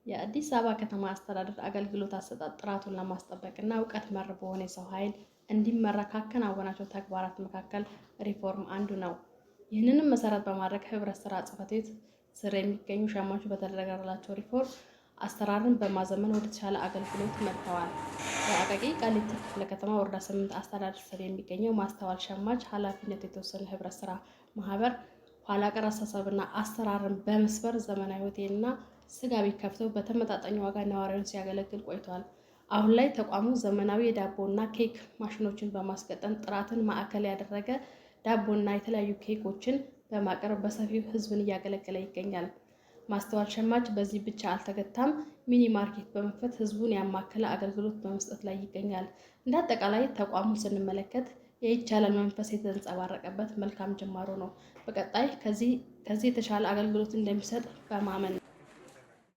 የአዲስ አበባ ከተማ አስተዳደር አገልግሎት አሰጣጥ ጥራቱን ለማስጠበቅና እውቀት መር በሆነ የሰው ኃይል እንዲመራ ካከናወናቸው ተግባራት መካከል ሪፎርም አንዱ ነው። ይህንንም መሰረት በማድረግ ህብረት ስራ ጽሕፈት ቤት ስር የሚገኙ ሸማቾች በተደረገላቸው ሪፎርም አሰራርን በማዘመን ወደ ተሻለ አገልግሎት መጥተዋል። በአቃቂ ቃሊቲ ክፍለ ከተማ ወረዳ 8 አስተዳደር ስር የሚገኘው ማስተዋል ሸማች ኃላፊነት የተወሰነ ህብረት ስራ ማህበር ኋላ ቀር አስተሳሰብና አሰራርን በመስበር ዘመናዊ ሆቴልና ስጋ ቤት ከፍተው በተመጣጣኝ ዋጋ ነዋሪውን ሲያገለግል ቆይቷል። አሁን ላይ ተቋሙ ዘመናዊ የዳቦና ኬክ ማሽኖችን በማስገጠም ጥራትን ማዕከል ያደረገ ዳቦና የተለያዩ ኬኮችን በማቅረብ በሰፊው ህዝብን እያገለገለ ይገኛል። ማስተዋል ሸማች በዚህ ብቻ አልተገታም። ሚኒ ማርኬት በመክፈት ህዝቡን ያማከለ አገልግሎት በመስጠት ላይ ይገኛል። እንደ አጠቃላይ ተቋሙን ስንመለከት የይቻላል መንፈስ የተንጸባረቀበት መልካም ጅማሮ ነው። በቀጣይ ከዚህ የተሻለ አገልግሎት እንደሚሰጥ በማመን ነው።